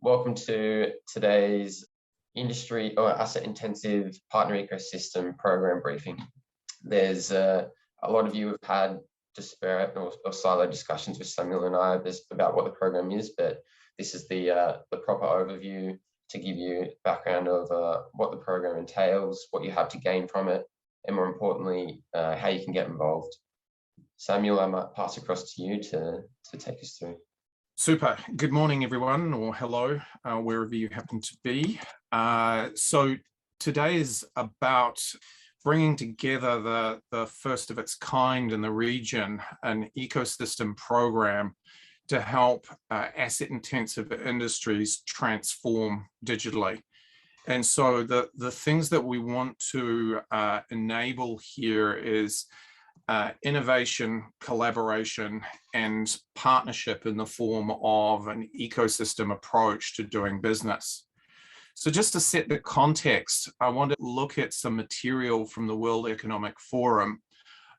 Welcome to today's industry or asset intensive partner ecosystem program briefing. There's a lot of you have had disparate or silo discussions with Samuel and I about what the program is, but this is the proper overview to give you background of what the program entails, what you have to gain from it, and more importantly, how you can get involved. Samuel, I might pass across to you to take us through. Super. Good morning, everyone, or hello, wherever you happen to be. So today is about bringing together the first of its kind in the region, an ecosystem program to help asset-intensive industries transform digitally. And so the things that we want to enable here is innovation, collaboration, and partnership in the form of an ecosystem approach to doing business. So just to set the context, I want to look at some material from the World Economic Forum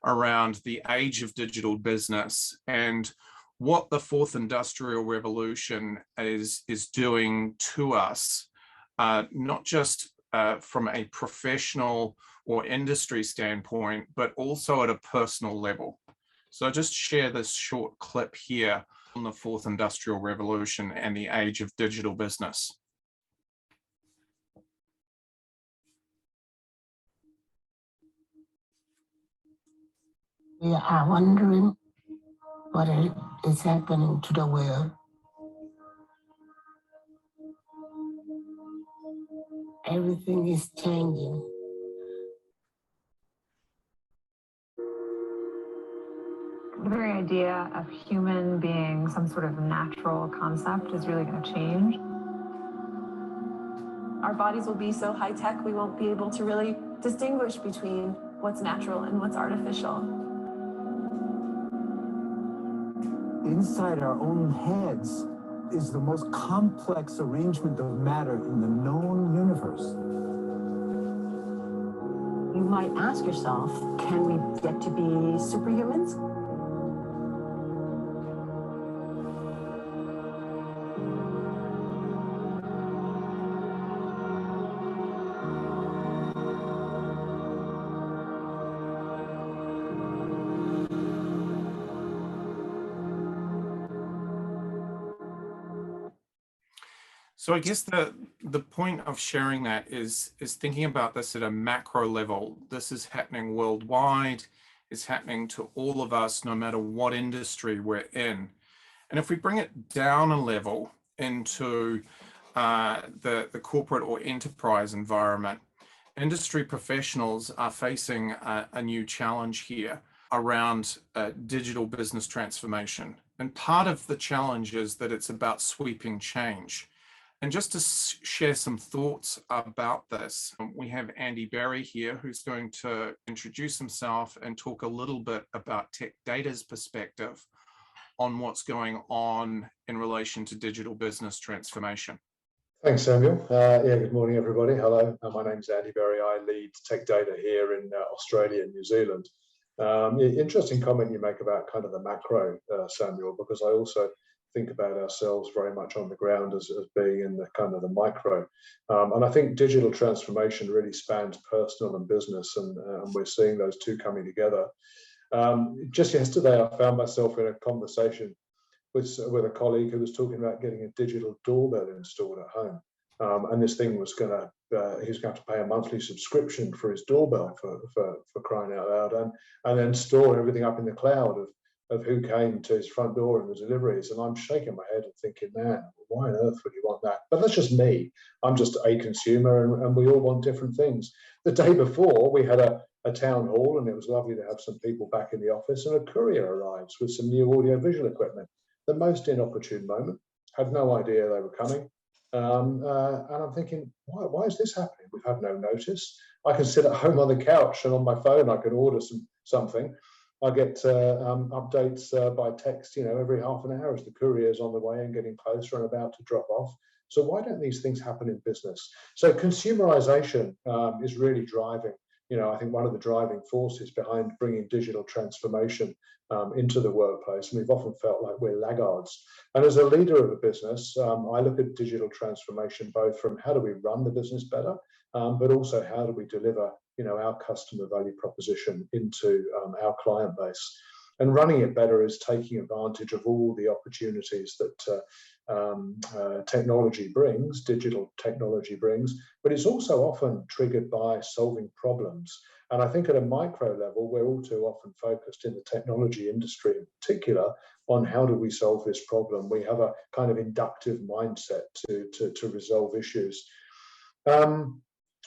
around the age of digital business and what the fourth industrial revolution is doing to us, not just from a professional or industry standpoint, but also at a personal level. So I'll just share this short clip here on the fourth industrial revolution and the age of digital business. We are wondering what is happening to the world. Everything is changing. The very idea of human being some sort of natural concept is really going to change. Our bodies will be so high tech, we won't be able to really distinguish between what's natural and what's artificial. Inside our own heads is the most complex arrangement of matter in the known universe. You might ask yourself, can we get to be superhumans? So I guess the point of sharing that is thinking about this at a macro level. This is happening worldwide. It's happening to all of us, no matter what industry we're in. And if we bring it down a level into the corporate or enterprise environment, industry professionals are facing a new challenge here around digital business transformation. And part of the challenge is that it's about sweeping change. And just to share some thoughts about this, we have Andy Berry here, who's going to introduce himself and talk a little bit about TechData's perspective on what's going on in relation to digital business transformation. Thanks, Samuel. Good morning, everybody. Hello, my name's Andy Berry. I lead TechData here in Australia and New Zealand. Interesting comment you make about kind of the macro, Samuel, because I also think about ourselves very much on the ground as being in the kind of the micro. And I think digital transformation really spans personal and business, and we're seeing those two coming together. Just yesterday, I found myself in a conversation with a colleague who was talking about getting a digital doorbell installed at home. And this thing was going to, he's going to have to pay a monthly subscription for his doorbell for crying out loud, and then store everything up in the cloud of who came to his front door and the deliveries. And I'm shaking my head and thinking, man, why on earth would you want that? But that's just me. I'm just a consumer, and we all want different things. The day before, we had a town hall, and it was lovely to have some people back in the office, and a courier arrives with some new audio-visual equipment. The most inopportune moment, had no idea they were coming. And I'm thinking, why is this happening? We've had no notice. I can sit at home on the couch, and on my phone, I can order something. I get updates by text, every half an hour as the courier's on the way and getting closer and about to drop off. So why don't these things happen in business? So consumerization is really driving I think one of the driving forces behind bringing digital transformation into the workplace. And we've often felt like we're laggards. And as a leader of a business, I look at digital transformation both from how do we run the business better, but also how do we deliver, our customer value proposition into our client base. And running it better is taking advantage of all the opportunities that technology brings, digital technology brings, but it's also often triggered by solving problems. And I think at a micro level, we're all too often focused in the technology industry in particular on how do we solve this problem. We have a kind of inductive mindset to resolve issues.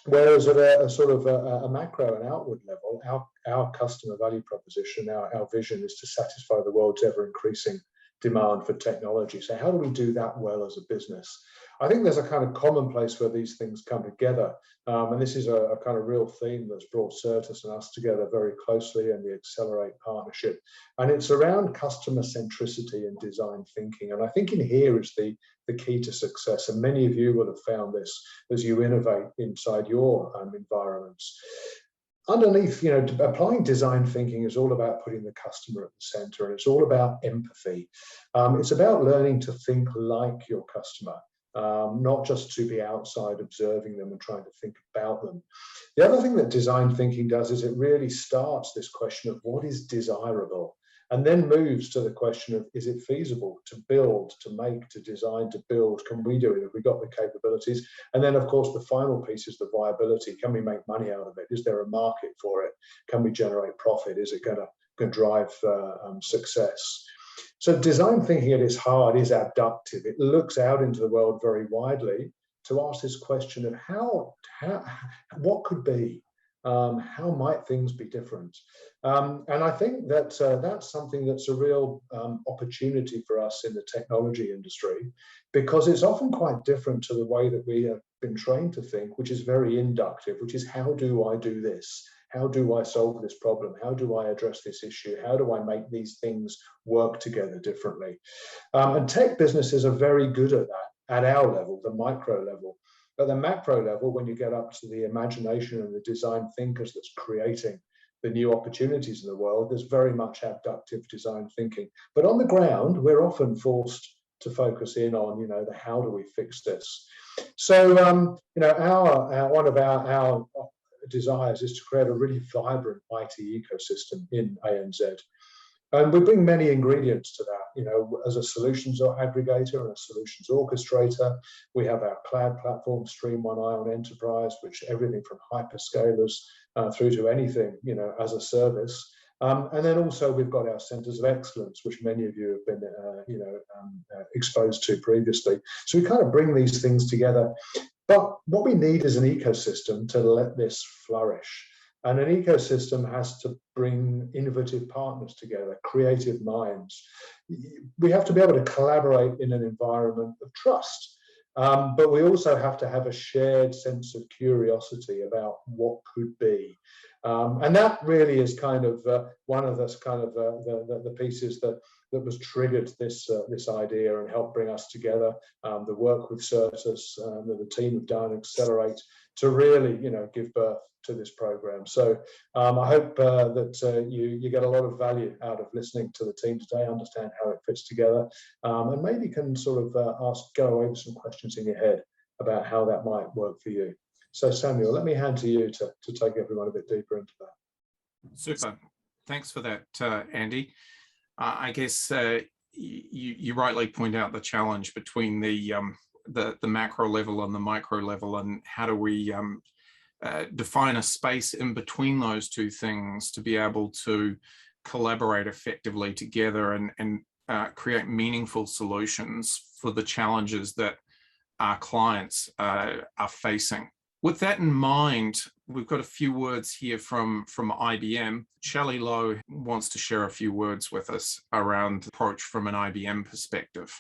Whereas at a sort of a macro and outward level, our customer value proposition, our vision is to satisfy the world's ever increasing demand for technology. So how do we do that well as a business? I think there's a kind of common place where these things come together. And this is a kind of real theme that's brought Certus and us together very closely in the Accelerate partnership. And it's around customer centricity and design thinking. And I think in here is the key to success. And many of you will have found this as you innovate inside your environments. Underneath, applying design thinking is all about putting the customer at the center, and it's all about empathy. It's about learning to think like your customer, not just to be outside observing them and trying to think about them. The other thing that design thinking does is it really starts this question of what is desirable, and then moves to the question of, is it feasible to build, to make, to design, to build? Can we do it? Have we got the capabilities? And then, of course, the final piece is the viability. Can we make money out of it? Is there a market for it? Can we generate profit? Is it going to drive success? So design thinking at its heart is abductive. It looks out into the world very widely to ask this question of what could be? How might things be different? And I think that that's something that's a real opportunity for us in the technology industry, because it's often quite different to the way that we have been trained to think, which is very inductive, which is how do I do this? How do I solve this problem? How do I address this issue? How do I make these things work together differently? And tech businesses are very good at that at our level, the micro level. At the macro level, when you get up to the imagination and the design thinkers that's creating the new opportunities in the world, there's very much abductive design thinking. But on the ground, we're often forced to focus in on, the how do we fix this? So, one of our desires is to create a really vibrant IT ecosystem in ANZ. And we bring many ingredients to that, as a solutions aggregator and a solutions orchestrator. We have our cloud platform, Stream One Ion Enterprise, which everything from hyperscalers through to anything, as a service. And then also we've got our centers of excellence, which many of you have been, exposed to previously. So we kind of bring these things together. But what we need is an ecosystem to let this flourish. And an ecosystem has to bring innovative partners together, creative minds. We have to be able to collaborate in an environment of trust. But we also have to have a shared sense of curiosity about what could be. And that really is kind of one of the pieces that was triggered this idea and helped bring us together. The work with Certus that the team have done, Accelerate, to really, give birth to this program. So I hope that you get a lot of value out of listening to the team today, understand how it fits together, and maybe can sort of go away with some questions in your head about how that might work for you. So Samuel, let me hand to you to take everyone a bit deeper into that. Super. Thanks for that, Andy. I guess you rightly point out the challenge between the macro level and the micro level, and how do we define a space in between those two things to be able to collaborate effectively together and create meaningful solutions for the challenges that our clients are facing. With that in mind, we've got a few words here from IBM. Shelley Lowe wants to share a few words with us around the approach from an IBM perspective.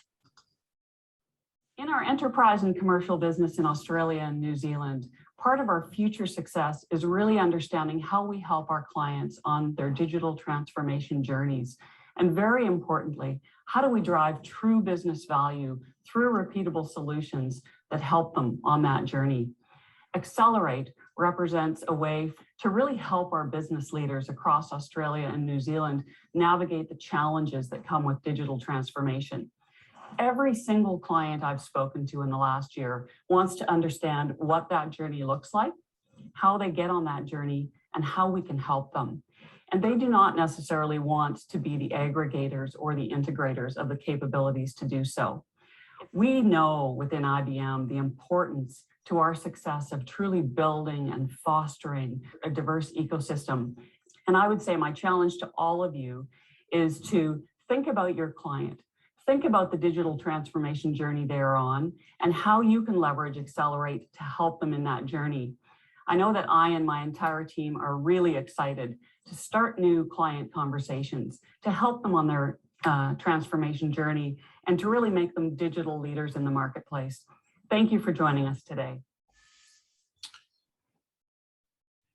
In our enterprise and commercial business in Australia and New Zealand, part of our future success is really understanding how we help our clients on their digital transformation journeys. And very importantly, how do we drive true business value through repeatable solutions that help them on that journey? Accelerate represents a way to really help our business leaders across Australia and New Zealand navigate the challenges that come with digital transformation. Every single client I've spoken to in the last year wants to understand what that journey looks like, how they get on that journey, and how we can help them. And they do not necessarily want to be the aggregators or the integrators of the capabilities to do so. We know within IBM the importance to our success of truly building and fostering a diverse ecosystem. And I would say my challenge to all of you is to think about your client, think about the digital transformation journey they're on, and how you can leverage Accelerate to help them in that journey. I know that I and my entire team are really excited to start new client conversations, to help them on their transformation journey, and to really make them digital leaders in the marketplace. Thank you for joining us today.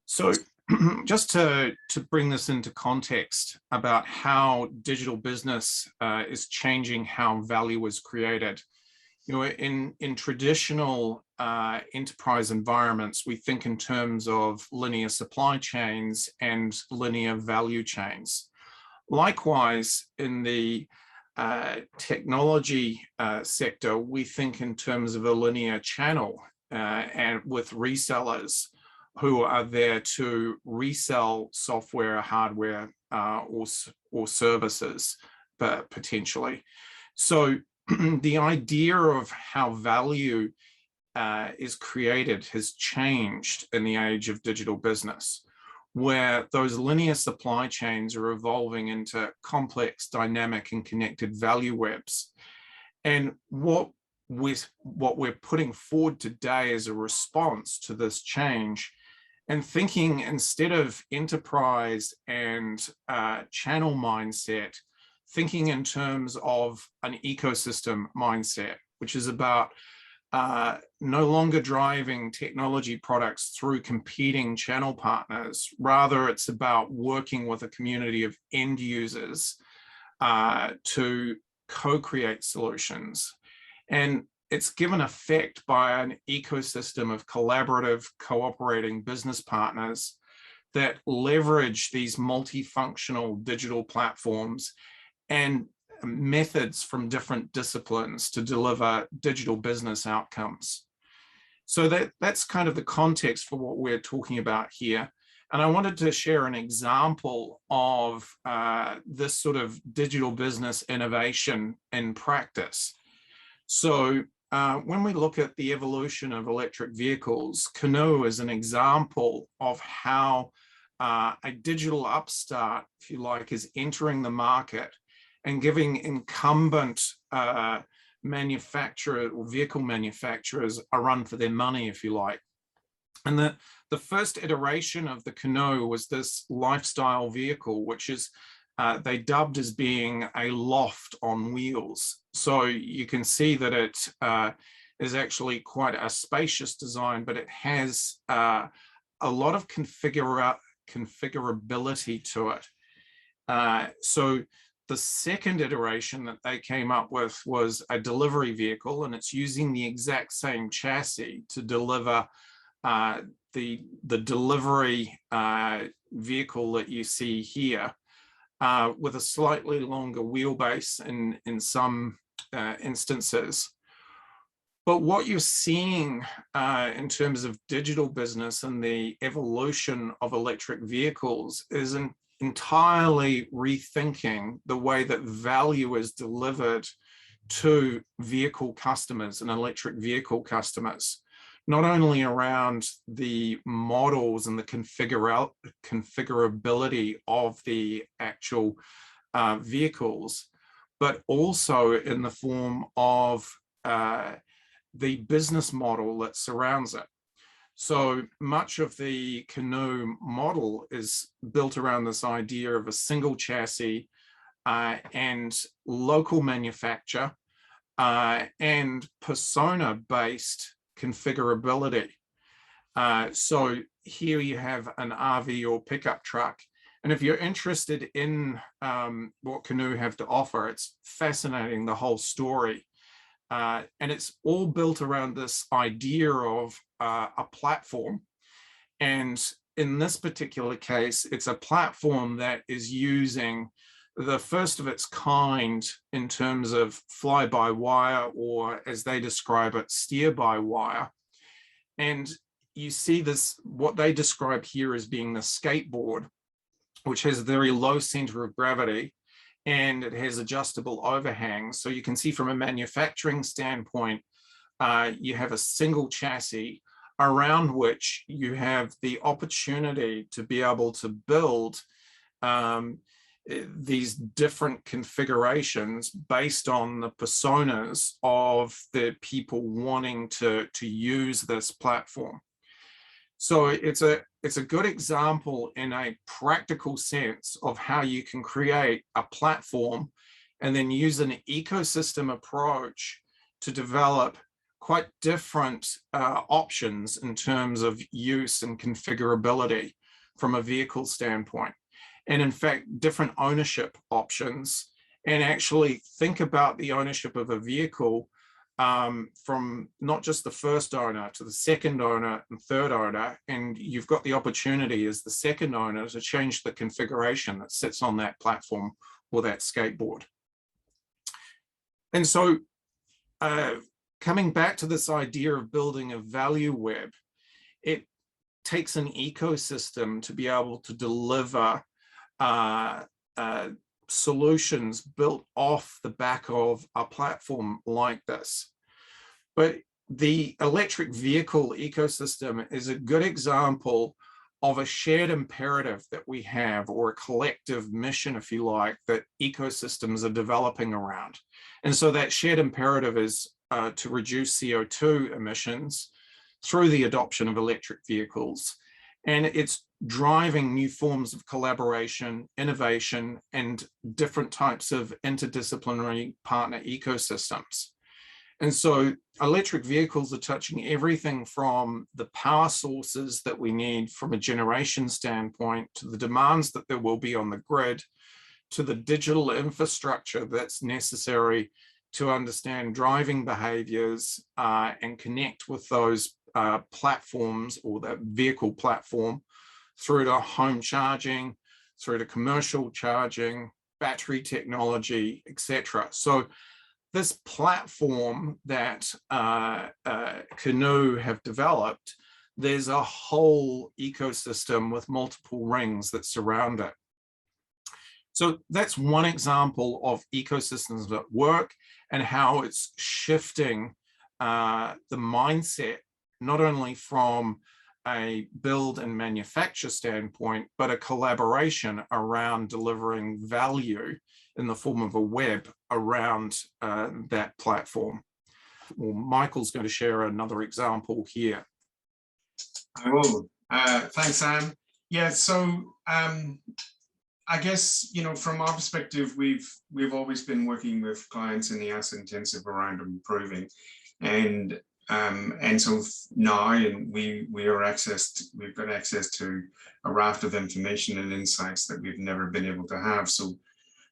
So just to bring this into context about how digital business is changing how value is created. You know, in traditional enterprise environments, we think in terms of linear supply chains and linear value chains. Likewise, in the technology sector, we think in terms of a linear channel and with resellers who are there to resell software, hardware, or services, potentially. So the idea of how value is created has changed in the age of digital business, where those linear supply chains are evolving into complex, dynamic, and connected value webs. And what we're putting forward today as a response to this change, and thinking instead of enterprise and channel mindset, thinking in terms of an ecosystem mindset, which is about no longer driving technology products through competing channel partners. Rather, it's about working with a community of end users to co-create solutions. And it's given effect by an ecosystem of collaborative, cooperating business partners that leverage these multifunctional digital platforms and methods from different disciplines to deliver digital business outcomes. So that's kind of the context for what we're talking about here. And I wanted to share an example of this sort of digital business innovation in practice. So when we look at the evolution of electric vehicles, Canoe is an example of how a digital upstart, if you like, is entering the market and giving incumbent manufacturer or vehicle manufacturers a run for their money, if you like. And the first iteration of the Canoe was this lifestyle vehicle, which is they dubbed as being a loft on wheels. So you can see that it is actually quite a spacious design, but it has a lot of configurability to it. So the second iteration that they came up with was a delivery vehicle, and it's using the exact same chassis to deliver the delivery vehicle that you see here, with a slightly longer wheelbase in some instances. But what you're seeing in terms of digital business and the evolution of electric vehicles is entirely rethinking the way that value is delivered to vehicle customers and electric vehicle customers, not only around the models and the configurability of the actual vehicles, but also in the form of the business model that surrounds it. So much of the Canoe model is built around this idea of a single chassis and local manufacture and persona-based configurability. So here you have an RV or pickup truck. And if you're interested in what Canoe have to offer, it's fascinating, the whole story. And it's all built around this idea of a platform. And in this particular case, it's a platform that is using the first of its kind in terms of fly-by-wire, or as they describe it, steer-by-wire. And you see this, what they describe here as being the skateboard, which has a very low center of gravity, and it has adjustable overhangs. So you can see from a manufacturing standpoint, you have a single chassis around which you have the opportunity to be able to build these different configurations based on the personas of the people wanting to use this platform. So it's a good example in a practical sense of how you can create a platform and then use an ecosystem approach to develop quite different options in terms of use and configurability from a vehicle standpoint. And in fact, different ownership options, and actually think about the ownership of a vehicle from not just the first owner to the second owner and third owner, and you've got the opportunity as the second owner to change the configuration that sits on that platform or that skateboard. And so coming back to this idea of building a value web, it takes an ecosystem to be able to deliver solutions built off the back of a platform like this. But the electric vehicle ecosystem is a good example of a shared imperative that we have, or a collective mission, if you like, that ecosystems are developing around. And so that shared imperative is to reduce CO2 emissions through the adoption of electric vehicles. And it's driving new forms of collaboration, innovation, and different types of interdisciplinary partner ecosystems. And so electric vehicles are touching everything from the power sources that we need from a generation standpoint, to the demands that there will be on the grid, to the digital infrastructure that's necessary to understand driving behaviors and connect with those platforms, or that vehicle platform, through to home charging, through to commercial charging, battery technology, etc. So this platform that Canoe have developed, there's a whole ecosystem with multiple rings that surround it. So that's one example of ecosystems at work and how it's shifting the mindset, not only from a build and manufacture standpoint, but a collaboration around delivering value in the form of a web around that platform. Well, Michael's going to share another example here. I will. Thanks, Sam. Yeah, so I guess, you know, from our perspective, we've always been working with clients in the asset intensive around improving, and so now we've got access to a raft of information and insights that we've never been able to have. So,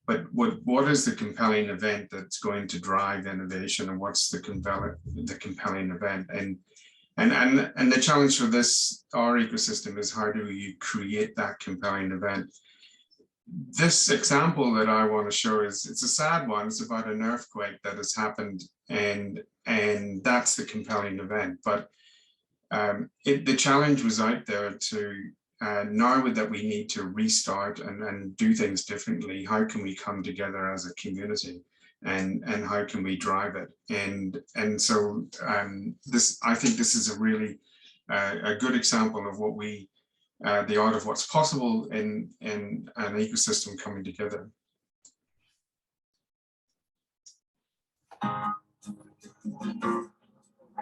but what is the compelling event that's going to drive innovation, and what's the compelling event? And the challenge for our ecosystem is, how do you create that compelling event? This example that I want to show it's a sad one. It's about an earthquake that has happened, and that's the compelling event. But the challenge was out there to now that we need to restart and do things differently. How can we come together as a community, and how can we drive it? And so I think this is a really a good example of what the art of what's possible in an ecosystem coming together.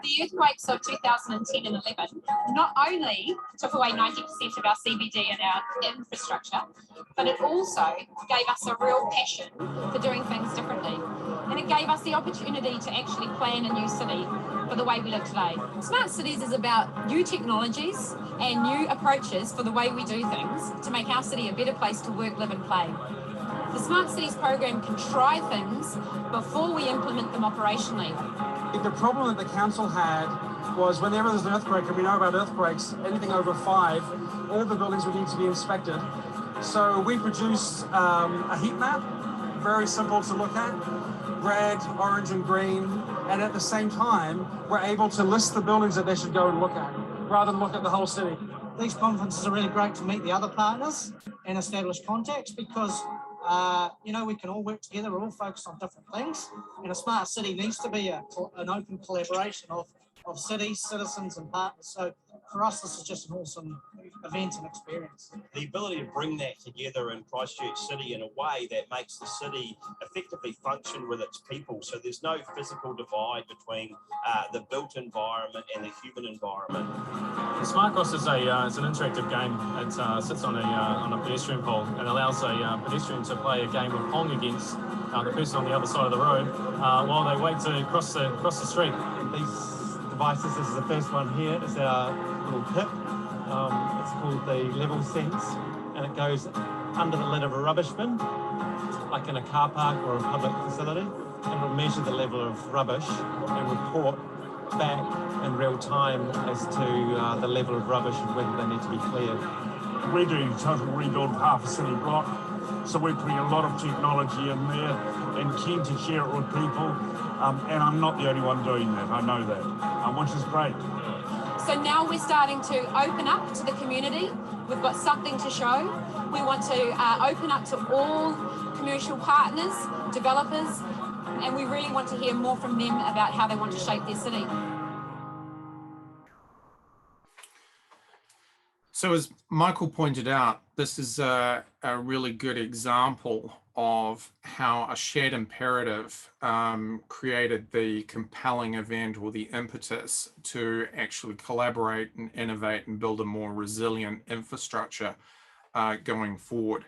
The earthquakes of 2010 and 11 not only took away 90% of our CBD and our infrastructure, but it also gave us a real passion for doing things differently. And it gave us the opportunity to actually plan a new city for the way we live today. Smart cities is about new technologies and new approaches for the way we do things to make our city a better place to work, live and play. The Smart Cities program can try things before we implement them operationally. The problem that the council had was whenever there's an earthquake, and we know about earthquakes, anything over 5, all the buildings would need to be inspected. So we produced a heat map, very simple to look at, red, orange, and green, and at the same time, we're able to list the buildings that they should go and look at, rather than look at the whole city. These conferences are really great to meet the other partners and establish contacts because, you know, we can all work together, we're all focused on different things, and a smart city needs to be an open collaboration of cities, citizens, and partners. So for us, this is just an awesome event and experience. The ability to bring that together in Christchurch City in a way that makes the city effectively function with its people. So there's no physical divide between the built environment and the human environment. Smart Cross is it's an interactive game. It sits on a pedestrian pole and allows a pedestrian to play a game of Pong against the person on the other side of the road while they wait to cross the street. These devices, this is the first one here, is our little pip. It's called the level sense, and it goes under the lid of a rubbish bin, like in a car park or a public facility, and will measure the level of rubbish and report back in real time as to the level of rubbish and whether they need to be cleared. We're doing a total rebuild of half a city block, so we're putting a lot of technology in there and keen to share it with people. And I'm not the only one doing that, I know that, which is great. So now we're starting to open up to the community. We've got something to show. We want to open up to all commercial partners, developers, and we really want to hear more from them about how they want to shape their city. So as Michael pointed out, this is a really good example of how a shared imperative created the compelling event or the impetus to actually collaborate and innovate and build a more resilient infrastructure going forward.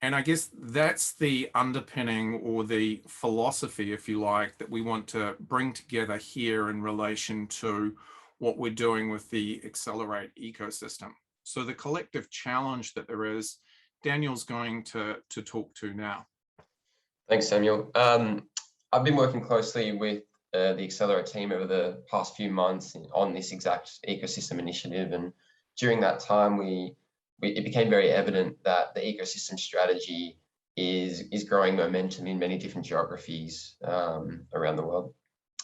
And I guess that's the underpinning or the philosophy, if you like, that we want to bring together here in relation to what we're doing with the Accelerate ecosystem. So the collective challenge that there is, Daniel's going to talk to now. Thanks, Samuel. I've been working closely with the Accelerate team over the past few months on this exact ecosystem initiative. And during that time, it became very evident that the ecosystem strategy is growing momentum in many different geographies around the world.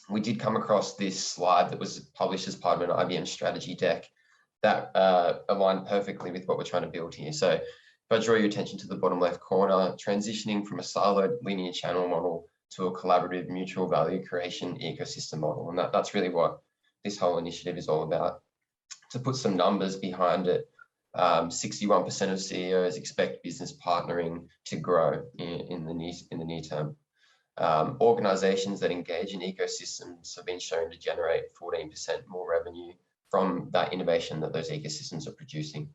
We did come across this slide that was published as part of an IBM strategy deck that aligned perfectly with what we're trying to build here. So if I draw your attention to the bottom left corner, transitioning from a siloed linear channel model to a collaborative mutual value creation ecosystem model. And that's really what this whole initiative is all about. To put some numbers behind it, 61% of CEOs expect business partnering to grow in the near term. Organizations that engage in ecosystems have been shown to generate 14% more revenue from that innovation that those ecosystems are producing.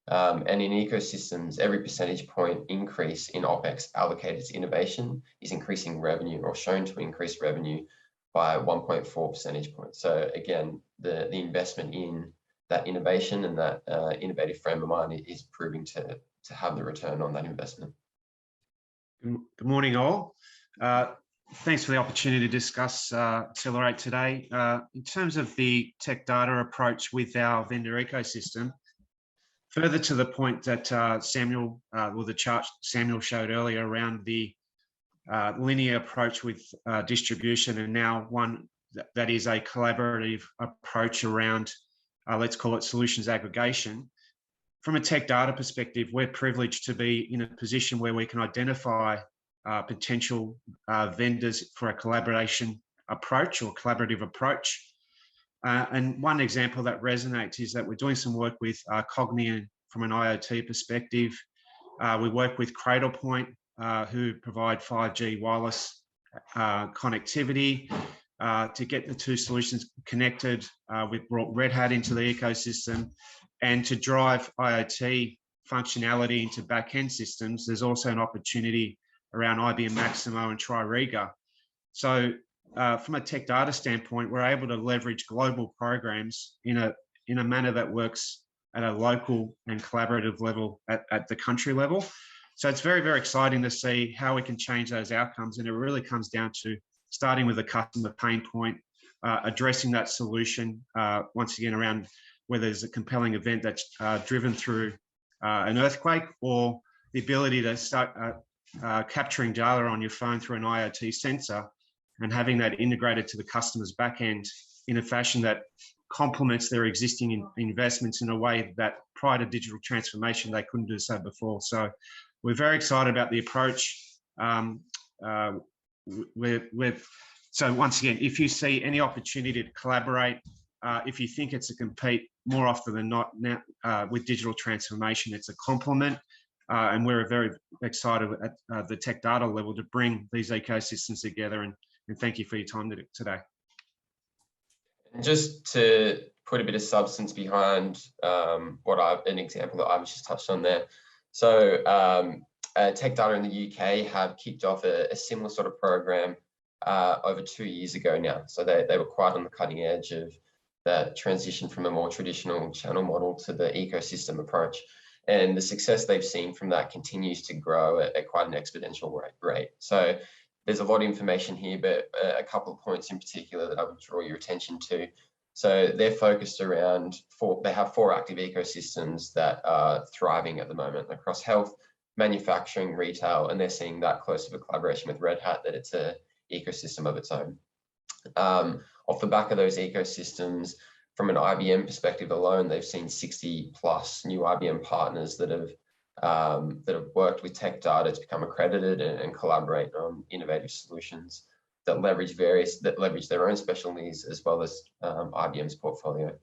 And in ecosystems, every percentage point increase in OPEX allocated to innovation is increasing revenue or shown to increase revenue by 1.4 percentage points. So again, the investment in that innovation and that innovative frame of mind is proving to have the return on that investment. Good morning, all. Thanks for the opportunity to discuss Accelerate today. In terms of the TechData approach with our vendor ecosystem, further to the point that Samuel, or the chart Samuel showed earlier around the linear approach with distribution, and now one that is a collaborative approach around, let's call it solutions aggregation. From a TechData perspective, we're privileged to be in a position where we can identify potential vendors for a collaboration approach or collaborative approach. And one example that resonates is that we're doing some work with Cognian from an IoT perspective. We work with Cradlepoint, who provide 5G wireless connectivity to get the two solutions connected. We've brought Red Hat into the ecosystem, and to drive IoT functionality into back-end systems, there's also an opportunity around IBM Maximo and Tririga. So from a TechData standpoint, we're able to leverage global programs in a manner that works at a local and collaborative level at the country level. So it's very, very exciting to see how we can change those outcomes. And it really comes down to starting with a customer pain point, addressing that solution, once again, around whether there's a compelling event that's driven through an earthquake, or the ability to start capturing data on your phone through an IoT sensor and having that integrated to the customer's back end in a fashion that complements their existing investments in a way that prior to digital transformation, they couldn't do so before. So we're very excited about the approach. So once again, if you see any opportunity to collaborate, if you think it's a compete, more often than not now, with digital transformation, it's a complement. And we're very excited at the TechData level to bring these ecosystems together. And thank you for your time today. And just to put a bit of substance behind an example that I've just touched on there. So TechData in the UK have kicked off a similar sort of program over 2 years ago now. So they were quite on the cutting edge of that transition from a more traditional channel model to the ecosystem approach. And the success they've seen from that continues to grow at quite an exponential rate. So there's a lot of information here, but a couple of points in particular that I would draw your attention to. So they're focused around they have 4 active ecosystems that are thriving at the moment across health, manufacturing, retail, and they're seeing that close of a collaboration with Red Hat that it's an ecosystem of its own. Off the back of those ecosystems, from an IBM perspective alone, they've seen 60 plus new IBM partners that have worked with TechData to become accredited and collaborate on innovative solutions that leverage their own specialties as well as IBM's portfolio.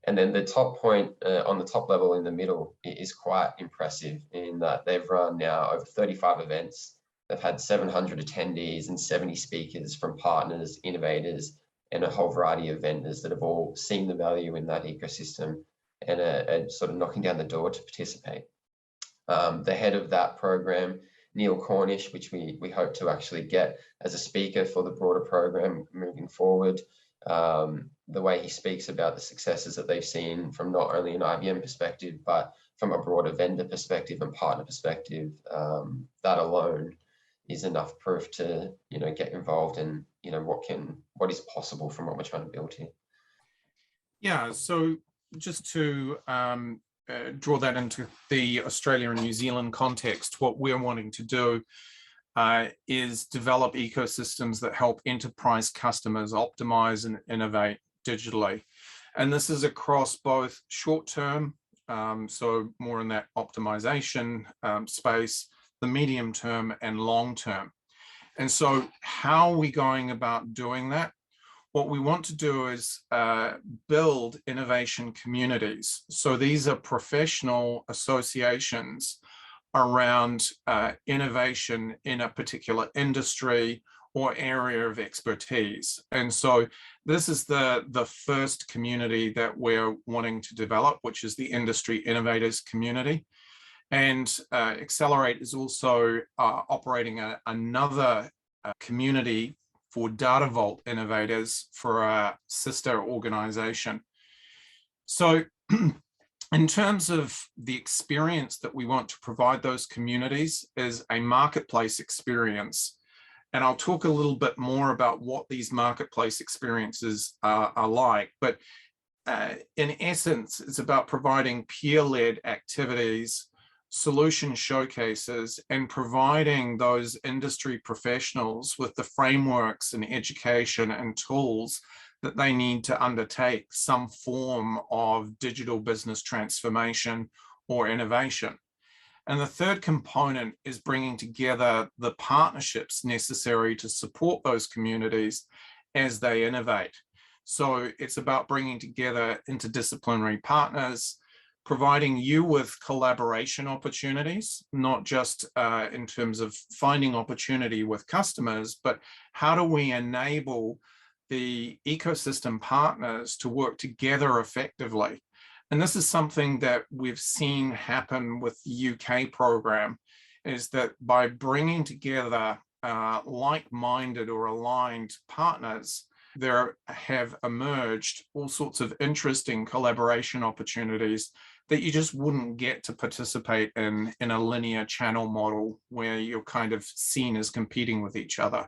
And then the top point on the top level in the middle is quite impressive in that they've run now over 35 events. They've had 700 attendees and 70 speakers from partners, innovators, and a whole variety of vendors that have all seen the value in that ecosystem and are sort of knocking down the door to participate. The head of that program, Neil Cornish, which we hope to actually get as a speaker for the broader program moving forward, the way he speaks about the successes that they've seen from not only an IBM perspective, but from a broader vendor perspective and partner perspective, that alone is enough proof to get involved in what is possible from what we're trying to build here. Yeah, so just to draw that into the Australia and New Zealand context, what we're wanting to do is develop ecosystems that help enterprise customers optimize and innovate digitally. And this is across both short-term, so more in that optimization space, the medium term and long term. And so how are we going about doing that? What we want to do is build innovation communities. So these are professional associations around innovation in a particular industry or area of expertise. And so this is the first community that we're wanting to develop, which is the Industry Innovators community. And Accelerate is also operating another community for Data Vault Innovators for a sister organization. So in terms of the experience that we want to provide those communities is a marketplace experience. And I'll talk a little bit more about what these marketplace experiences are like. But in essence, it's about providing peer-led activities, solution showcases, and providing those industry professionals with the frameworks and education and tools that they need to undertake some form of digital business transformation or innovation. And the third component is bringing together the partnerships necessary to support those communities as they innovate. So it's about bringing together interdisciplinary partners, providing you with collaboration opportunities, not just in terms of finding opportunity with customers, but how do we enable the ecosystem partners to work together effectively? And this is something that we've seen happen with the UK program, is that by bringing together like-minded or aligned partners, there have emerged all sorts of interesting collaboration opportunities that you just wouldn't get to participate in a linear channel model where you're kind of seen as competing with each other.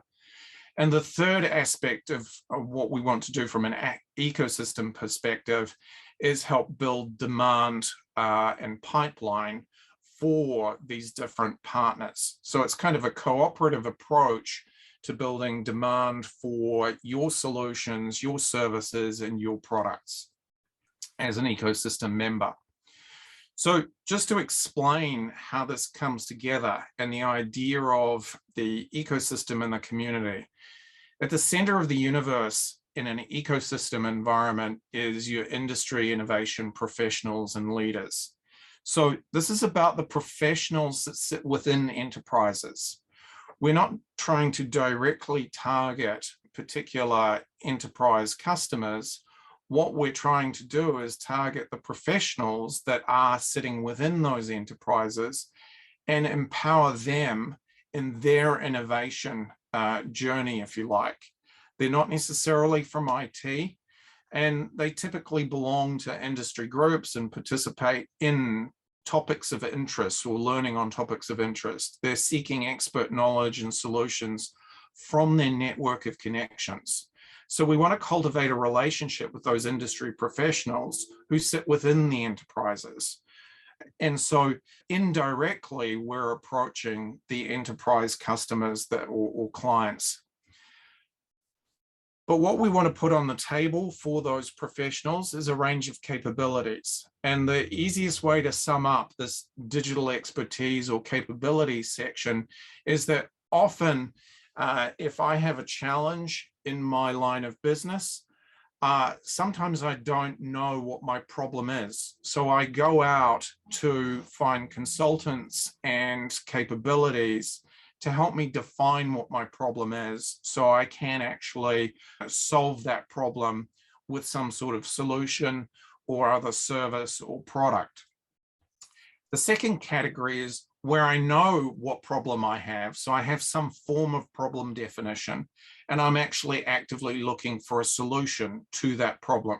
And the third aspect of what we want to do from an ecosystem perspective is help build demand and pipeline for these different partners. So it's kind of a cooperative approach to building demand for your solutions, your services, and your products as an ecosystem member. So just to explain how this comes together and the idea of the ecosystem and the community, at the center of the universe in an ecosystem environment is your industry, innovation, professionals, and leaders. So this is about the professionals that sit within enterprises. We're not trying to directly target particular enterprise customers. What we're trying to do is target the professionals that are sitting within those enterprises and empower them in their innovation journey, if you like. They're not necessarily from IT, and they typically belong to industry groups and participate in topics of interest or learning on topics of interest. They're seeking expert knowledge and solutions from their network of connections. So we want to cultivate a relationship with those industry professionals who sit within the enterprises. And so indirectly, we're approaching the enterprise customers or clients. But what we want to put on the table for those professionals is a range of capabilities. And the easiest way to sum up this digital expertise or capability section is that often if I have a challenge in my line of business, sometimes I don't know what my problem is. So I go out to find consultants and capabilities to help me define what my problem is so I can actually solve that problem with some sort of solution or other service or product. The second category is where I know what problem I have. So I have some form of problem definition, and I'm actually actively looking for a solution to that problem.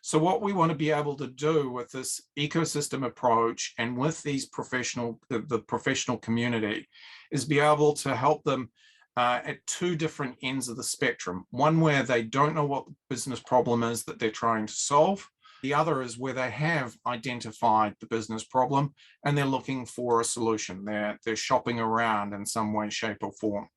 So what we want to be able to do with this ecosystem approach and with these the professional community is be able to help them at two different ends of the spectrum. One where they don't know what the business problem is that they're trying to solve. The other is where they have identified the business problem and they're looking for a solution. They're shopping around in some way, shape, or form.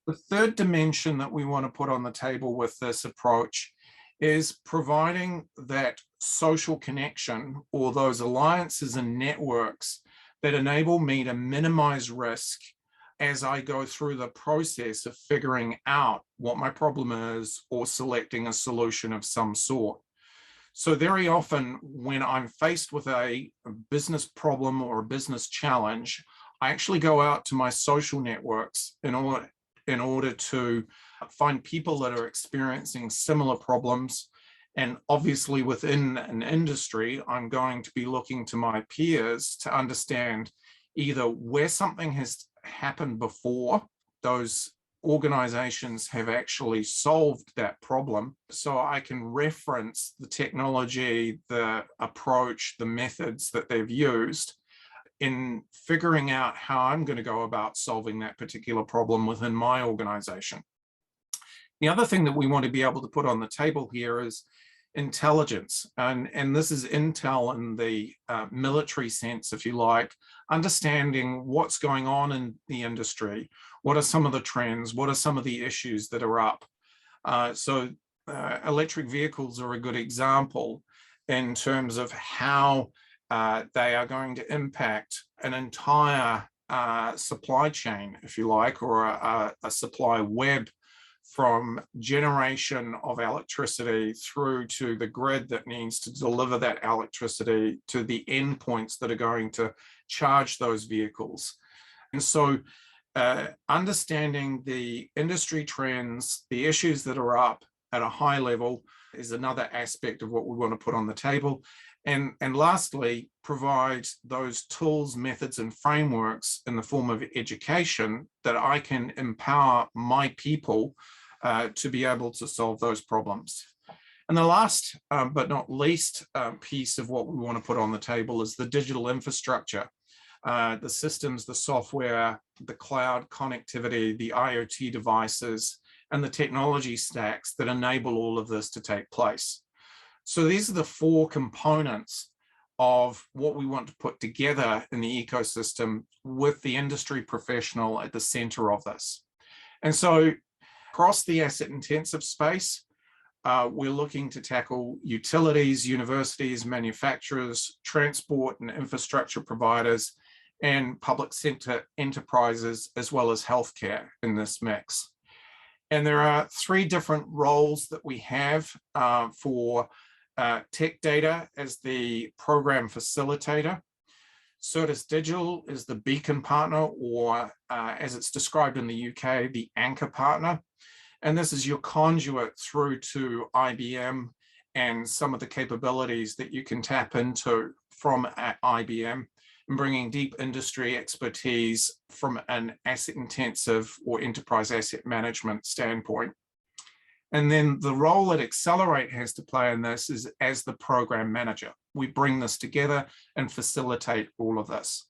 The third dimension that we want to put on the table with this approach is providing that social connection or those alliances and networks that enable me to minimize risk as I go through the process of figuring out what my problem is or selecting a solution of some sort. So very often when I'm faced with a business problem or a business challenge, I actually go out to my social networks in order to find people that are experiencing similar problems. And obviously within an industry, I'm going to be looking to my peers to understand either where something has happened before, those organizations have actually solved that problem. So I can reference the technology, the approach, the methods that they've used in figuring out how I'm going to go about solving that particular problem within my organization. The other thing that we want to be able to put on the table here is intelligence. And this is intel in the military sense, if you like, understanding what's going on in the industry. What are some of the trends? What are some of the issues that are up? Electric vehicles are a good example in terms of how they are going to impact an entire supply chain, if you like, or a supply web from generation of electricity through to the grid that needs to deliver that electricity to the endpoints that are going to charge those vehicles. And so understanding the industry trends, the issues that are up at a high level is another aspect of what we want to put on the table. And lastly, provide those tools, methods, and frameworks in the form of education that I can empower my people to be able to solve those problems. And the last, but not least, piece of what we want to put on the table is the digital infrastructure. the systems, the software, the cloud connectivity, the IoT devices, and the technology stacks that enable all of this to take place. So these are the four components of what we want to put together in the ecosystem with the industry professional at the center of this. And so across the asset intensive space, we're looking to tackle utilities, universities, manufacturers, transport and infrastructure providers, and public sector enterprises, as well as healthcare in this mix. And there are three different roles that we have for TechData as the program facilitator. Certus Digital is the beacon partner, or as it's described in the UK, the anchor partner. And this is your conduit through to IBM and some of the capabilities that you can tap into from IBM, and bringing deep industry expertise from an asset intensive or enterprise asset management standpoint. And then the role that Accelerate has to play in this is as the program manager. We bring this together and facilitate all of this.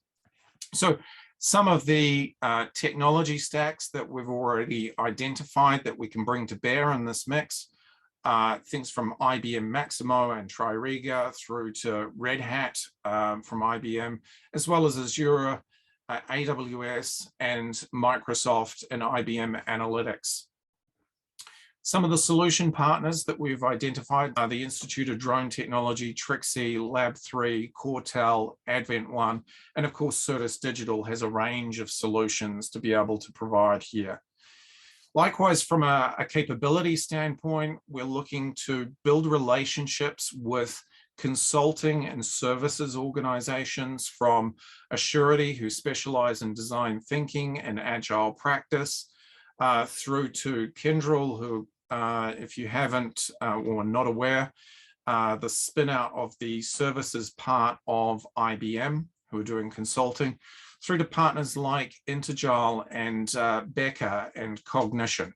So some of the technology stacks that we've already identified that we can bring to bear in this mix, things from IBM Maximo and Tririga through to Red Hat from IBM, as well as Azure, AWS, and Microsoft and IBM Analytics. Some of the solution partners that we've identified are the Institute of Drone Technology, Trixie, Lab3, Cortel, Advent One, and of course, Certus Digital has a range of solutions to be able to provide here. Likewise, from a capability standpoint, we're looking to build relationships with consulting and services organizations from Assurity, who specialize in design thinking and agile practice, through to Kyndryl, who, if you haven't or not aware, the spin out of the services part of IBM, who are doing consulting, through to partners like Intergile and Becker and Cognition,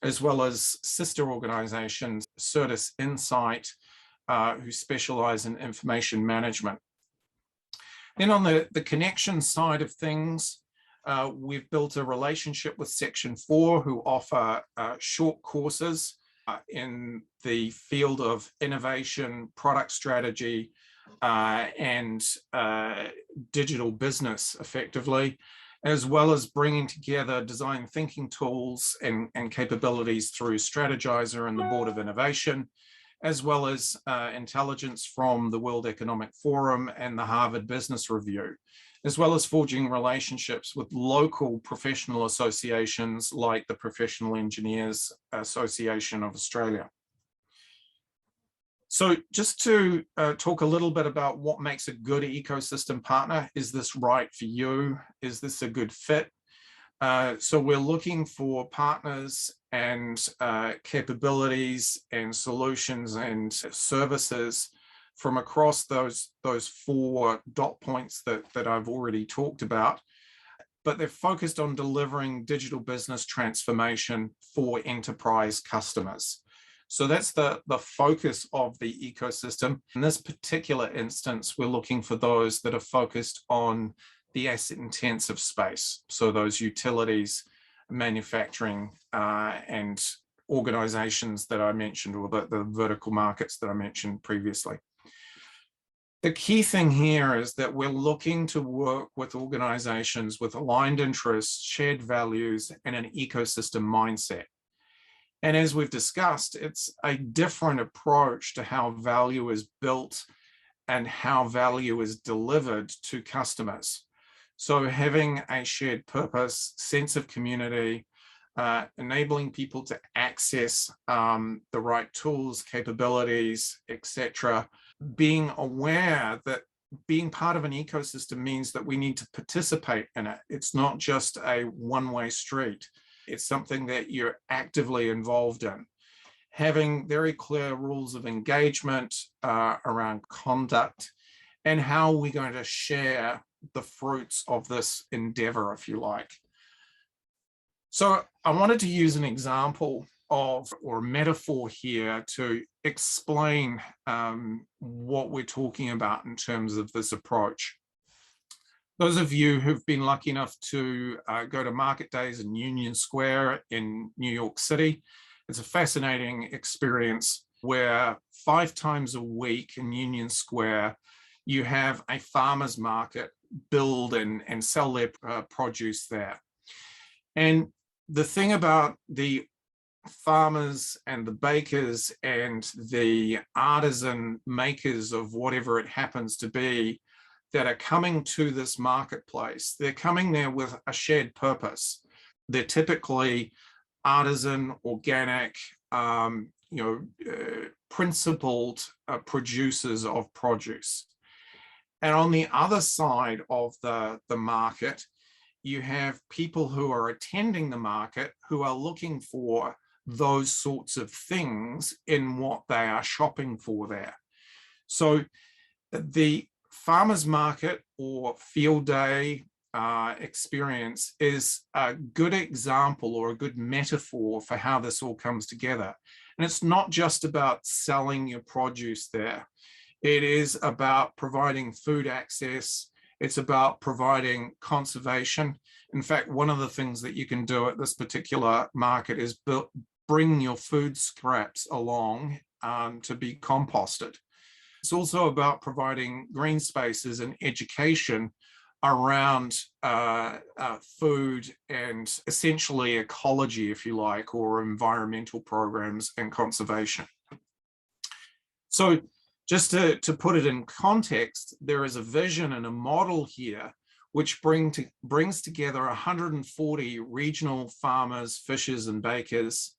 as well as sister organizations, Certus Insight, who specialize in information management. Then on the connection side of things, we've built a relationship with Section 4, who offer short courses in the field of innovation, product strategy, and digital business effectively, as well as bringing together design thinking tools and capabilities through Strategizer and the Board of Innovation, as well as intelligence from the World Economic Forum and the Harvard Business Review, as well as forging relationships with local professional associations like the Professional Engineers Association of Australia. So just to talk a little bit about what makes a good ecosystem partner. Is this right for you? Is this a good fit? So we're looking for partners and capabilities and solutions and services from across those four dot points that I've already talked about, but they're focused on delivering digital business transformation for enterprise customers. So that's the focus of the ecosystem. In this particular instance, we're looking for those that are focused on the asset intensive space. So those utilities, manufacturing, and organizations that I mentioned, or the vertical markets that I mentioned previously. The key thing here is that we're looking to work with organizations with aligned interests, shared values, and an ecosystem mindset. And as we've discussed, it's a different approach to how value is built and how value is delivered to customers. So having a shared purpose, sense of community, enabling people to access the right tools, capabilities, etc. Being aware that being part of an ecosystem means that we need to participate in it. It's not just a one-way street. It's something that you're actively involved in. Having very clear rules of engagement around conduct and how we're going to share the fruits of this endeavor, if you like. So I wanted to use an example of, or a metaphor here, to explain what we're talking about in terms of this approach. Those of you who've been lucky enough to go to market days in Union Square in New York City, it's a fascinating experience where 5 times a week in Union Square, you have a farmer's market build and sell their produce there. And the thing about the farmers and the bakers and the artisan makers of whatever it happens to be that are coming to this marketplace, they're coming there with a shared purpose. They're typically artisan, organic, principled producers of produce. And on the other side of the market, you have people who are attending the market who are looking for those sorts of things in what they are shopping for there. So the farmers market or field day experience is a good example or a good metaphor for how this all comes together. And it's not just about selling your produce there. It is about providing food access. It's about providing conservation. In fact, one of the things that you can do at this particular market is bring your food scraps along to be composted. It's also about providing green spaces and education around food and essentially ecology, if you like, or environmental programs and conservation. So just to put it in context, there is a vision and a model here which brings together 140 regional farmers, fishers, and bakers.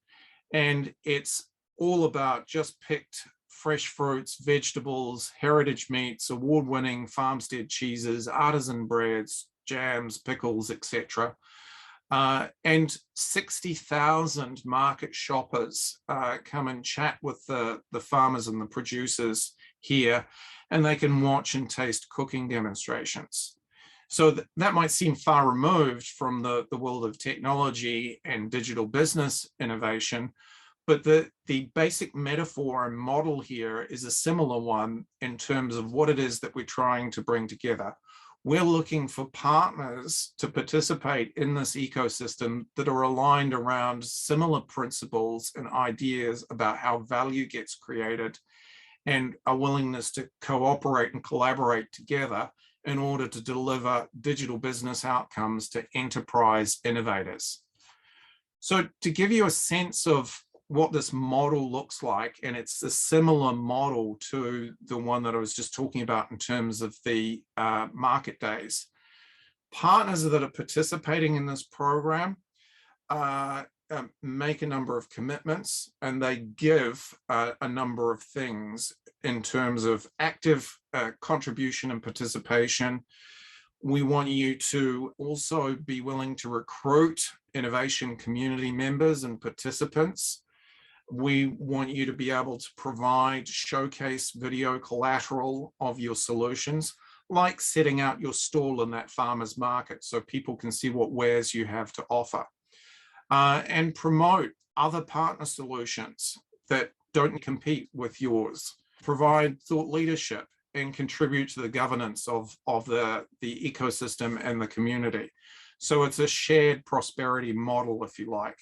And it's all about just picked fresh fruits, vegetables, heritage meats, award-winning farmstead cheeses, artisan breads, jams, pickles, etc. And 60,000 market shoppers come and chat with the farmers and the producers here, and they can watch and taste cooking demonstrations. So that might seem far removed from the world of technology and digital business innovation, but the basic metaphor and model here is a similar one in terms of what it is that we're trying to bring together. We're looking for partners to participate in this ecosystem that are aligned around similar principles and ideas about how value gets created and a willingness to cooperate and collaborate together in order to deliver digital business outcomes to enterprise innovators. So to give you a sense of what this model looks like, and it's a similar model to the one that I was just talking about in terms of the market days. Partners that are participating in this program make a number of commitments, and they give a number of things in terms of active contribution and participation. We want you to also be willing to recruit innovation community members and participants. We want you to be able to provide showcase video collateral of your solutions, like setting out your stall in that farmer's market so people can see what wares you have to offer. And promote other partner solutions that don't compete with yours. Provide thought leadership and contribute to the governance of the ecosystem and the community. So it's a shared prosperity model, if you like.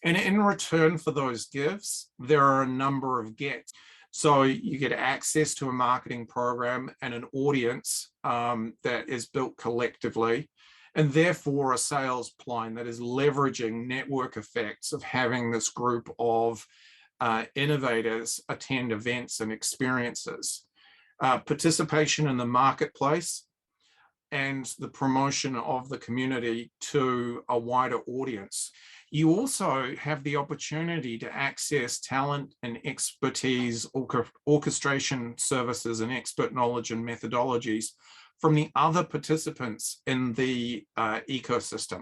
And in return for those gifts, there are a number of gets. So you get access to a marketing program and an audience that is built collectively, and therefore a sales line that is leveraging network effects of having this group of innovators attend events and experiences. Participation in the marketplace and the promotion of the community to a wider audience. You also have the opportunity to access talent and expertise, orchestration services and expert knowledge and methodologies from the other participants in the ecosystem.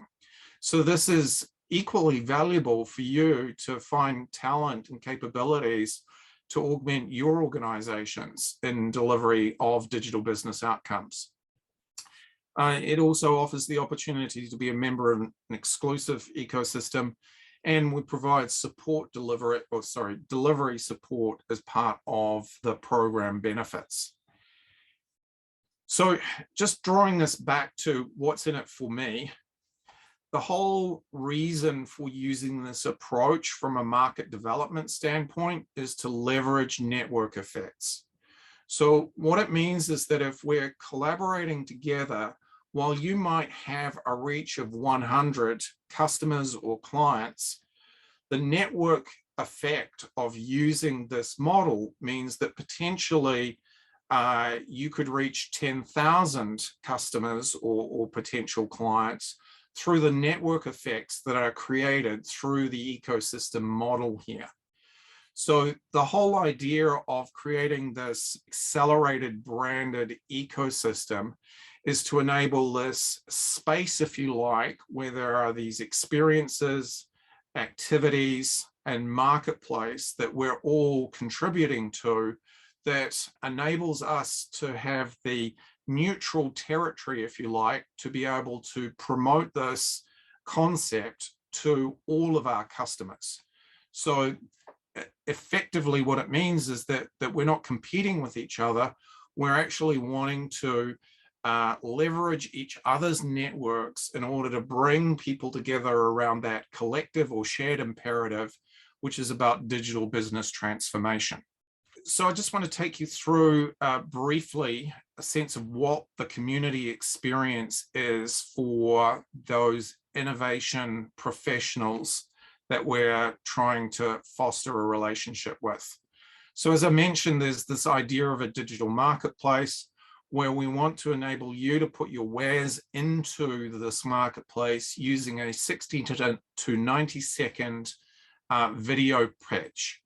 So this is equally valuable for you to find talent and capabilities to augment your organizations in delivery of digital business outcomes. It also offers the opportunity to be a member of an exclusive ecosystem, and we provide delivery support as part of the program benefits. So just drawing this back to what's in it for me, the whole reason for using this approach from a market development standpoint is to leverage network effects. So what it means is that if we're collaborating together, while you might have a reach of 100 customers or clients, the network effect of using this model means that potentially you could reach 10,000 customers or potential clients through the network effects that are created through the ecosystem model here. So the whole idea of creating this accelerated branded ecosystem is to enable this space, if you like, where there are these experiences, activities, and marketplace that we're all contributing to, that enables us to have the neutral territory, if you like, to be able to promote this concept to all of our customers. So effectively what it means is that we're not competing with each other. We're actually wanting to leverage each other's networks in order to bring people together around that collective or shared imperative, which is about digital business transformation. So I just want to take you through briefly a sense of what the community experience is for those innovation professionals that we're trying to foster a relationship with. So as I mentioned, there's this idea of a digital marketplace where we want to enable you to put your wares into this marketplace using a 60 to 90 second video pitch,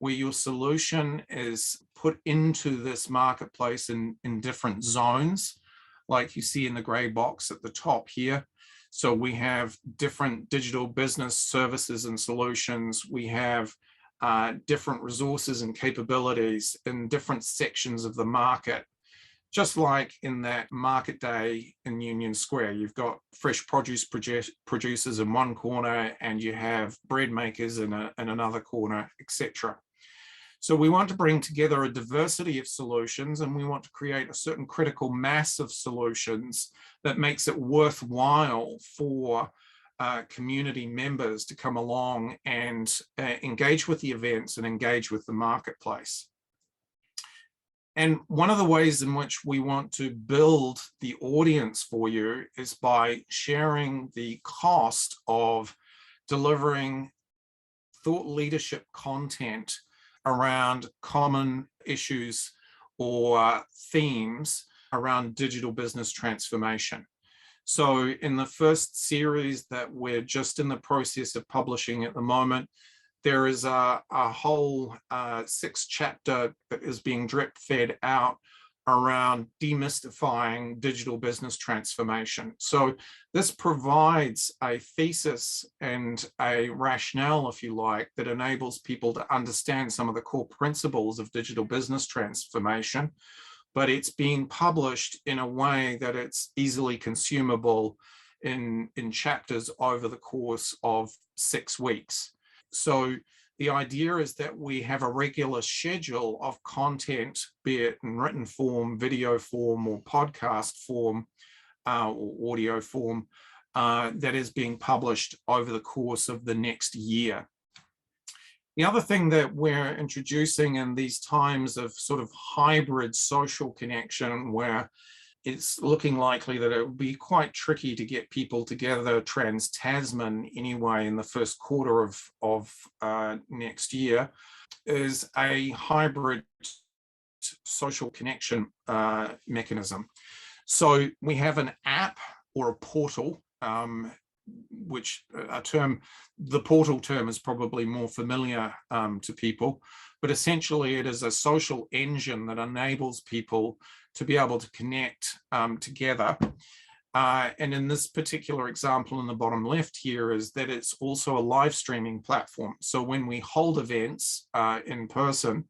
where your solution is put into this marketplace in different zones, like you see in the gray box at the top here. So we have different digital business services and solutions. We have different resources and capabilities in different sections of the market. Just like in that market day in Union Square, you've got fresh produce producers in one corner and you have bread makers in another corner, etc. So we want to bring together a diversity of solutions, and we want to create a certain critical mass of solutions that makes it worthwhile for community members to come along and engage with the events and engage with the marketplace. And one of the ways in which we want to build the audience for you is by sharing the cost of delivering thought leadership content around common issues or themes around digital business transformation. So in the first series that we're just in the process of publishing at the moment, there is a whole 6-chapter that is being drip fed out around demystifying digital business transformation. So this provides a thesis and a rationale, if you like, that enables people to understand some of the core principles of digital business transformation, but it's being published in a way that it's easily consumable in chapters over the course of 6 weeks. So the idea is that we have a regular schedule of content, be it in written form, video form, or podcast form, or audio form, that is being published over the course of the next year. The other thing that we're introducing in these times of sort of hybrid social connection, where it's looking likely that it will be quite tricky to get people together trans-Tasman anyway in the first quarter of next year, is a hybrid social connection mechanism. So we have an app or a portal, which the portal term is probably more familiar to people, but essentially it is a social engine that enables people to be able to connect together. And in this particular example in the bottom left here is that it's also a live streaming platform. So when we hold events in person,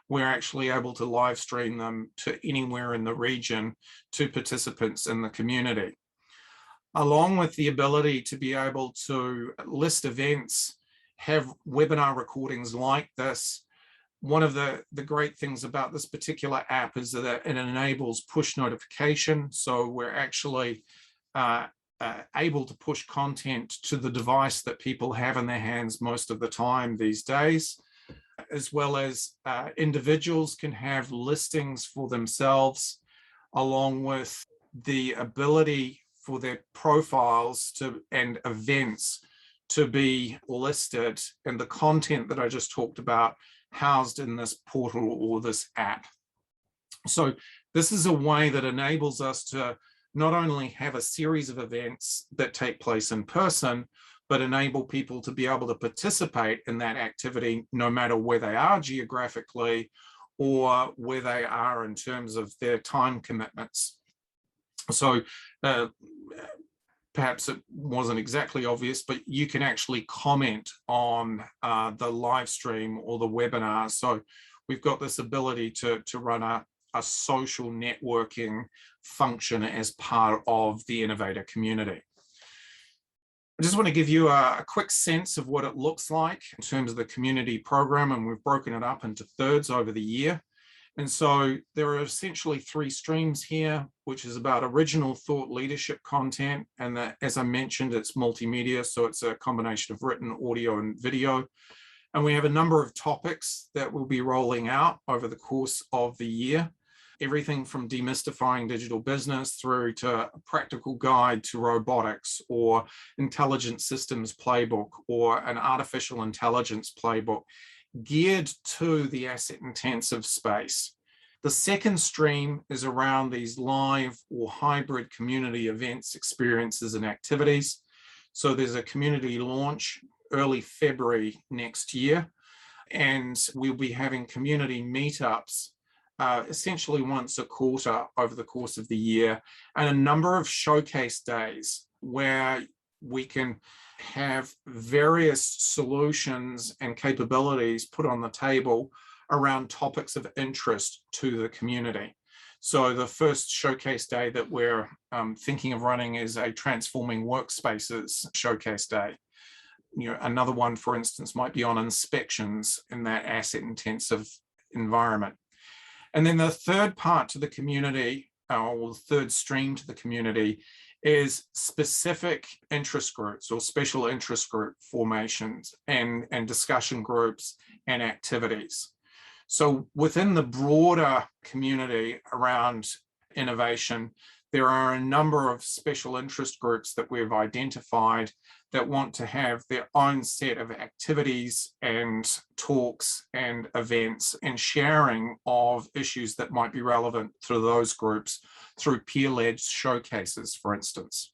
we're actually able to live stream them to anywhere in the region to participants in the community. Along with the ability to be able to list events, have webinar recordings like this, One of the great things about this particular app is that it enables push notification. So we're actually able to push content to the device that people have in their hands most of the time these days, as well as individuals can have listings for themselves, along with the ability for their profiles and events to be listed, and the content that I just talked about housed in this portal or this app. So this is a way that enables us to not only have a series of events that take place in person, but enable people to be able to participate in that activity no matter where they are geographically or where they are in terms of their time commitments. So perhaps it wasn't exactly obvious, but you can actually comment on the live stream or the webinar. So we've got this ability to run a social networking function as part of the Innovator community. I just want to give you a quick sense of what it looks like in terms of the community program, and we've broken it up into thirds over the year. And so there are essentially 3 streams here, which is about original thought leadership content. And that, as I mentioned, it's multimedia, so it's a combination of written, audio, and video. And we have a number of topics that we'll be rolling out over the course of the year. Everything from demystifying digital business through to a practical guide to robotics, or intelligent systems playbook, or an artificial intelligence playbook geared to the asset intensive space. The second stream is around these live or hybrid community events, experiences, and activities. So there's a community launch early February next year, and we'll be having community meetups essentially once a quarter over the course of the year, and a number of showcase days where we can have various solutions and capabilities put on the table around topics of interest to the community. So the first showcase day that we're thinking of running is a transforming workspaces showcase day. Another one, for instance, might be on inspections in that asset intensive environment. And then the third part to the community, or the third stream to the community, is specific interest groups or special interest group formations and discussion groups and activities. So within the broader community around innovation, there are a number of special interest groups that we've identified that want to have their own set of activities and talks and events and sharing of issues that might be relevant to those groups through peer-led showcases, for instance.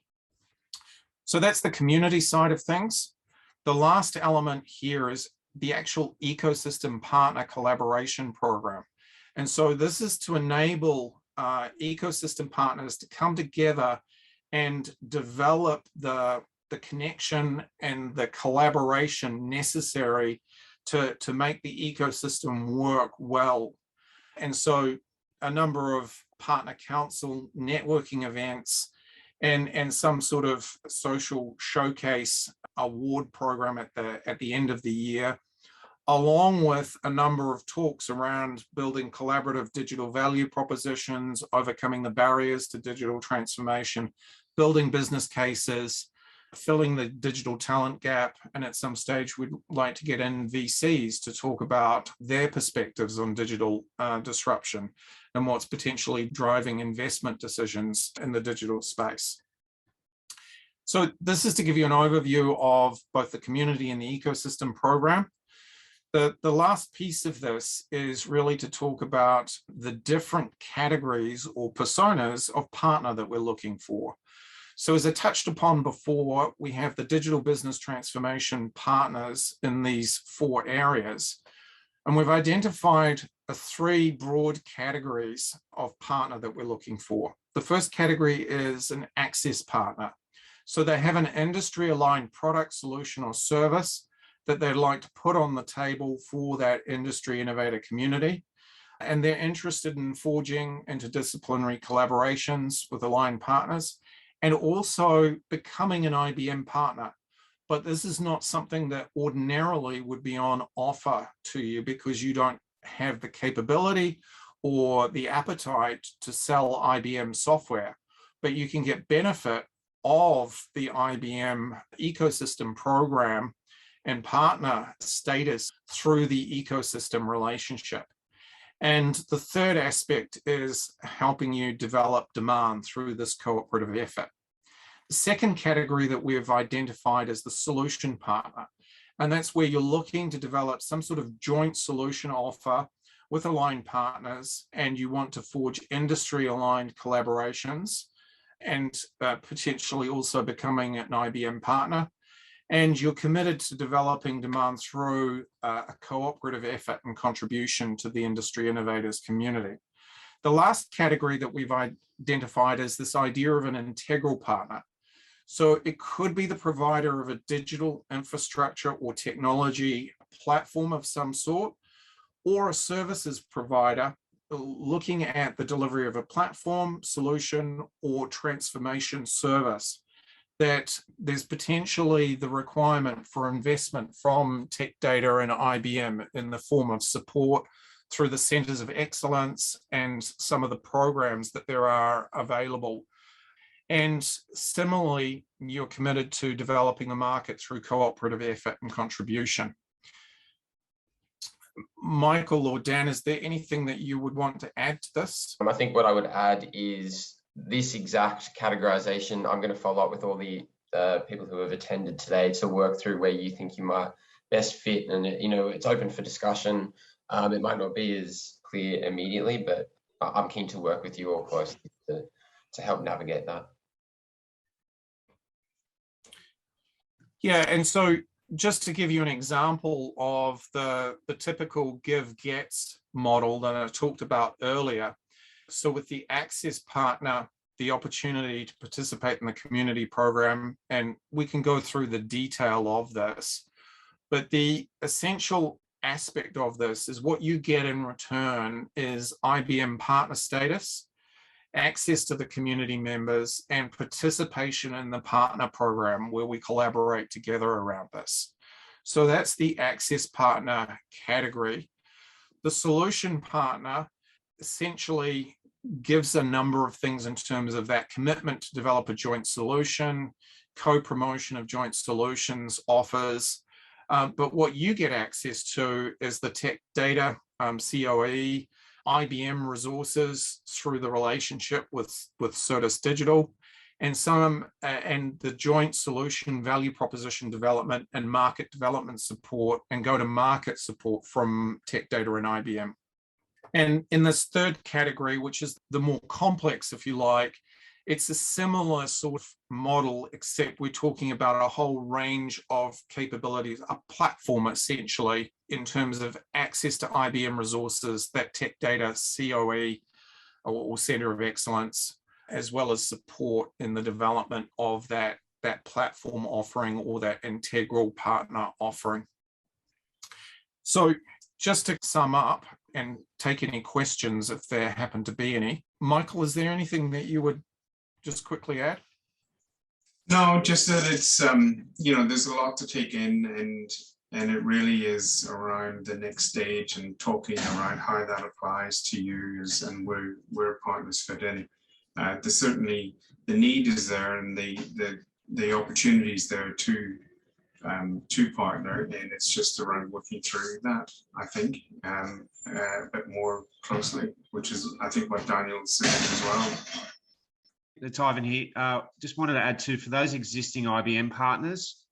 So that's the community side of things. The last element here is the actual ecosystem partner collaboration program. And so this is to enable ecosystem partners to come together and develop the connection and the collaboration necessary to make the ecosystem work well. And so a number of partner council networking events and some sort of social showcase award program at the end of the year, along with a number of talks around building collaborative digital value propositions, overcoming the barriers to digital transformation, building business cases, filling the digital talent gap. And at some stage, we'd like to get in VCs to talk about their perspectives on digital disruption and what's potentially driving investment decisions in the digital space. So this is to give you an overview of both the community and the ecosystem program. The last piece of this is really to talk about the different categories or personas of partner that we're looking for. So as I touched upon before, we have the digital business transformation partners in these 4 areas. And we've identified 3 broad categories of partner that we're looking for. The first category is an access partner. So they have an industry-aligned product, solution, or service that they'd like to put on the table for that industry innovator community. And they're interested in forging interdisciplinary collaborations with aligned partners and also becoming an IBM partner. But this is not something that ordinarily would be on offer to you because you don't have the capability or the appetite to sell IBM software, but you can get benefit of the IBM ecosystem program and partner status through the ecosystem relationship. And the third aspect is helping you develop demand through this cooperative effort. The second category that we've identified is the solution partner. And that's where you're looking to develop some sort of joint solution offer with aligned partners, and you want to forge industry-aligned collaborations and potentially also becoming an IBM partner. And you're committed to developing demand through a cooperative effort and contribution to the industry innovators community. The last category that we've identified is this idea of an integral partner. So it could be the provider of a digital infrastructure or technology platform of some sort, or a services provider looking at the delivery of a platform, solution, or transformation service, that there's potentially the requirement for investment from TechData and IBM in the form of support through the centers of excellence and some of the programs that there are available. And similarly, you're committed to developing the market through cooperative effort and contribution. Michael or Dan, is there anything that you would want to add to this? I think what I would add is this exact categorization. I'm going to follow up with all the people who have attended today to work through where you think you might best fit. And, it's open for discussion. It might not be as clear immediately, but I'm keen to work with you all closely to help navigate that. Yeah, and so just to give you an example of the typical give-gets model that I talked about earlier. So with the access partner, the opportunity to participate in the community program, and we can go through the detail of this, but the essential aspect of this is what you get in return is IBM partner status, access to the community members, and participation in the partner program where we collaborate together around this. So that's the access partner category. The solution partner essentially gives a number of things in terms of that commitment to develop a joint solution, co-promotion of joint solutions, offers. But what you get access to is the TechData COE, IBM resources through the relationship with Certus Digital, and the joint solution value proposition development and market development support and go-to-market support from TechData and IBM. And in this third category, which is the more complex, if you like, it's a similar sort of model, except we're talking about a whole range of capabilities, a platform essentially, in terms of access to IBM resources, that TechData COE or Center of Excellence, as well as support in the development of that platform offering or that integral partner offering. So just to sum up and take any questions if there happen to be any. Michael, is there anything that you would just quickly add? No, just that it's, there's a lot to take in, and it really is around the next stage and talking around how that applies to you and where partners fit in. There's certainly the need is there and the opportunities there to partner, and it's just around working through that, I think, a bit more closely, which is, I think, what Daniel said as well. It's Ivan here. Just wanted to add too, for those existing IBM partners,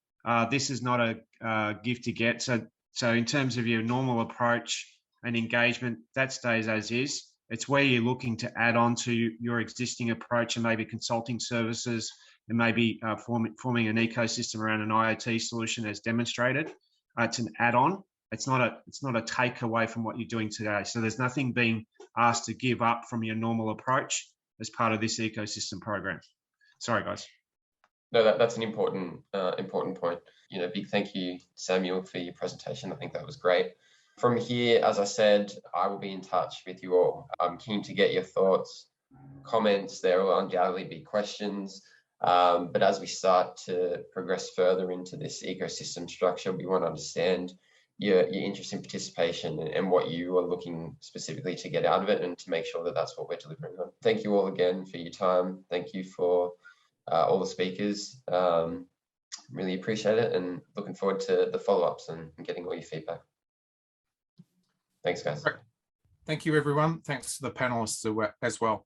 this is not a gift to get. So in terms of your normal approach and engagement, that stays as is. It's where you're looking to add on to your existing approach and maybe consulting services and maybe forming an ecosystem around an IoT solution as demonstrated. It's an add-on. It's not a takeaway from what you're doing today. So there's nothing being asked to give up from your normal approach as part of this ecosystem program. Sorry, guys. No, that's an important point. Big thank you, Samuel, for your presentation. I think that was great. From here, as I said, I will be in touch with you all. I'm keen to get your thoughts, comments. There will undoubtedly be questions. But as we start to progress further into this ecosystem structure, we want to understand your interest in participation and what you are looking specifically to get out of it, and to make sure that that's what we're delivering on. Thank you all again for your time. Thank you for all the speakers. Really appreciate it, and looking forward to the follow-ups and getting all your feedback. Thanks, guys. Thank you, everyone. Thanks to the panelists as well.